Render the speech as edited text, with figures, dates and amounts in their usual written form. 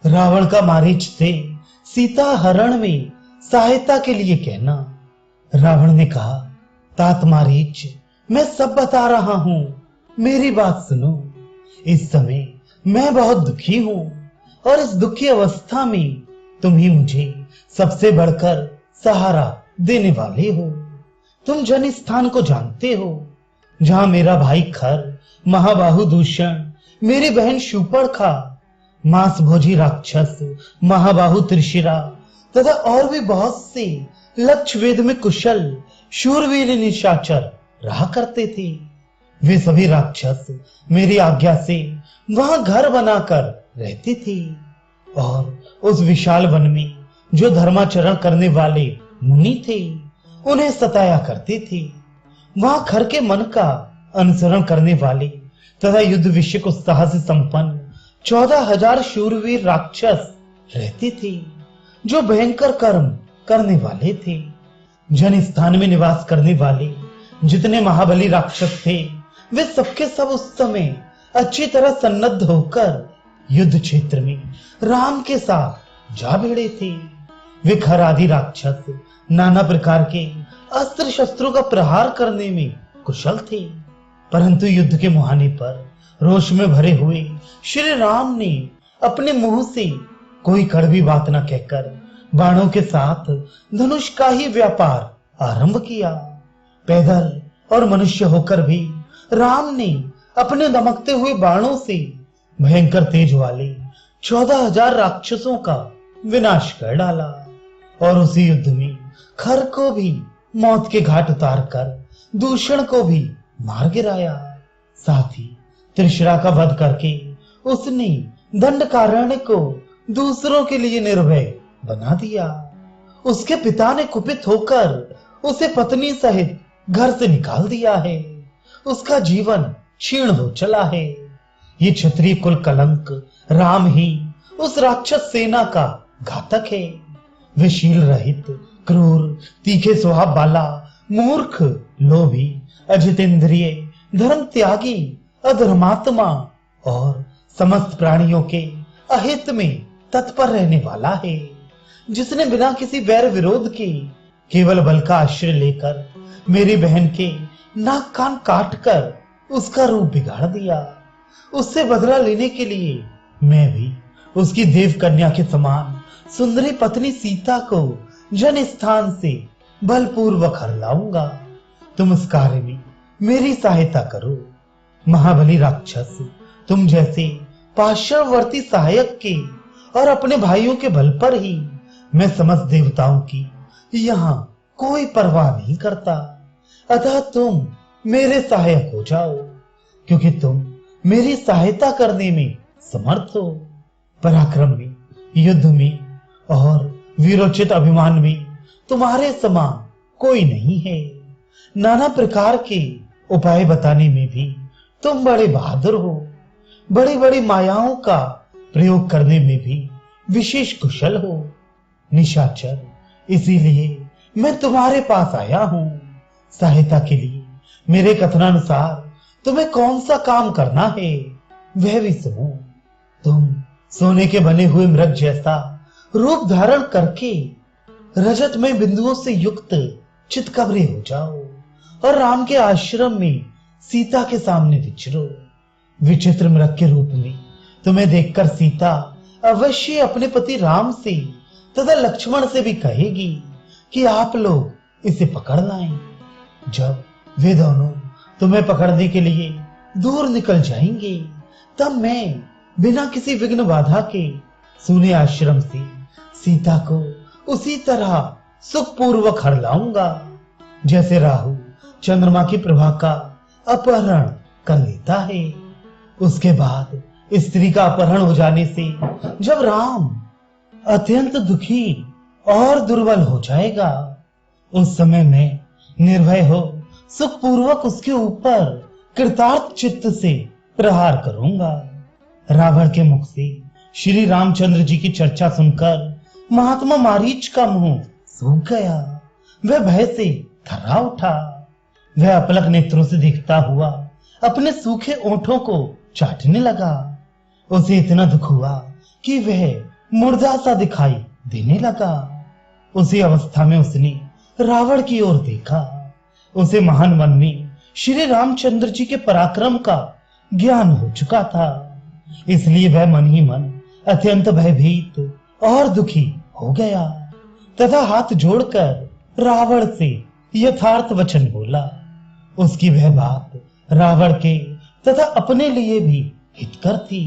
रावण का मारीच से सीता हरण में सहायता के लिए कहना। रावण ने कहा, तात मारीच, मैं सब बता रहा हूं, मेरी बात सुनो। इस समय मैं बहुत दुखी हूं और इस दुखी अवस्था में तुम ही मुझे सबसे बढ़कर सहारा देने वाले हो। तुम जन स्थान को जानते हो, जहां मेरा भाई खर, महाबाहु दूषण, मेरी बहन शूर्पणखा, मांस भोजी राक्षस महाबाहु त्रिशिरा तथा और भी बहुत से लक्ष्य वेद में कुशल शूरवीर निशाचर रहा करते थे। वे सभी राक्षस मेरी आज्ञा से वहां घर बनाकर रहते थे और उस विशाल वन में जो धर्माचरण करने वाले मुनि थे उन्हें सताया करते थे। वहां खर के मन का अनुसरण करने वाले तथा युद्ध विषयक उत्साह से संपन्न 14,000 शूरवीर राक्षस रहते थे, जो भयंकर कर्म करने वाले थे। जन स्थान में निवास करने वाले जितने महाबली राक्षस थे, वे सबके सब उस समय अच्छी तरह सन्नद्ध होकर युद्ध क्षेत्र में राम के साथ जा भिड़े थे। वे खर आदि राक्षस नाना प्रकार के अस्त्र शस्त्रों का प्रहार करने में कुशल थे, परंतु युद्ध के मुहाने पर रोष में भरे हुए श्री राम ने अपने मुंह से कोई कड़वी बात न कहकर बाणों के साथ धनुष का ही व्यापार आरंभ किया। पैदल और मनुष्य होकर भी राम ने अपने दमकते हुए बाणों से भयंकर तेज वाले 14,000 राक्षसों का विनाश कर डाला और उसी युद्ध में खर को भी मौत के घाट उतारकर दूषण को भी मार गिराया। साथ ही त्रिशिरा का वध करके उसने दंडकारण्य को दूसरों के लिए निर्भय बना दिया। उसके पिता ने कुपित होकर उसे पत्नी सहित घर से निकाल दिया है। उसका जीवन क्षीण हो चला है। ये क्षत्रिय कुल कलंक राम ही उस राक्षस सेना का घातक है। वे शील रहित, क्रूर, तीखे स्वभाव वाला, मूर्ख, लोभी, अजितेंद्रिय, धर्म त्यागी, अधर्मात्मा और समस्त प्राणियों के अहित में तत्पर रहने वाला है, जिसने बिना किसी वैर विरोध के केवल बल का आश्रय लेकर मेरी बहन के नाक कान काट कर उसका रूप बिगाड़ दिया। उससे बदला लेने के लिए मैं भी उसकी देव कन्या के समान सुंदरी पत्नी सीता को जन स्थान से बलपूर्वक हर लाऊंगा। तुम इस कार्य में मेरी सहायता करो। महाबली राक्षस, तुम जैसे पार्श्ववर्ती सहायक के और अपने भाइयों के बल पर ही मैं समस्त देवताओं की यहाँ कोई परवाह नहीं करता। अतः तुम मेरे सहायक हो जाओ, क्योंकि तुम मेरी सहायता करने में समर्थ हो। पराक्रम में, युद्ध में और वीरोचित अभिमान में तुम्हारे समान कोई नहीं है। नाना प्रकार के उपाय बताने में भी तुम बड़े बहादुर हो। बड़ी बड़ी मायाओं का प्रयोग करने में भी विशेष कुशल हो। निशाचर, इसीलिए मैं तुम्हारे पास आया हूं सहायता के लिए। मेरे कथनानुसार तुम्हें कौन सा काम करना है वह भी सुनो। तुम सोने के बने हुए मृग जैसा रूप धारण करके रजत में बिंदुओं से युक्त चितकबरे हो जाओ और राम के आश्रम में सीता के सामने विचरो। विचित्र मृग के रूप में तुम्हें देखकर सीता अवश्य अपने पति राम से तथा लक्ष्मण से भी कहेगी कि आप लोग इसे पकड़ लाएं। जब वे दोनों तुम्हें पकड़ने के लिए दूर निकल जाएंगे, तब मैं बिना किसी विघ्न बाधा के सूने आश्रम से सीता को उसी तरह सुखपूर्वक हर लाऊंगा, जैसे राहु चंद्रमा की प्रभा का अपहरण कर लेता है। उसके बाद स्त्री का अपहरण हो जाने से जब राम अत्यंत दुखी और दुर्बल हो जाएगा, उस समय मैं निर्भय हो सुखपूर्वक उसके ऊपर कृतार्थ चित्त से प्रहार करूंगा। रावण के मुख से श्री रामचंद्र जी की चर्चा सुनकर महात्मा मारीच का मुंह सूख गया। वह भय से थर्रा उठा। वह अपलक नेत्रों से देखता हुआ अपने सूखे ओंठों को चाटने लगा। उसे इतना दुख हुआ कि वह मुर्दा सा दिखाई देने लगा। उसी अवस्था में उसने रावण की ओर देखा। उसे महान वन में श्री रामचंद्र जी के पराक्रम का ज्ञान हो चुका था, इसलिए वह मन ही मन अत्यंत भयभीत और दुखी हो गया तथा हाथ जोड़कर रावण से यथार्थ वचन बोला। उसकी वह बात रावण के तथा अपने लिए भी हितकर थी।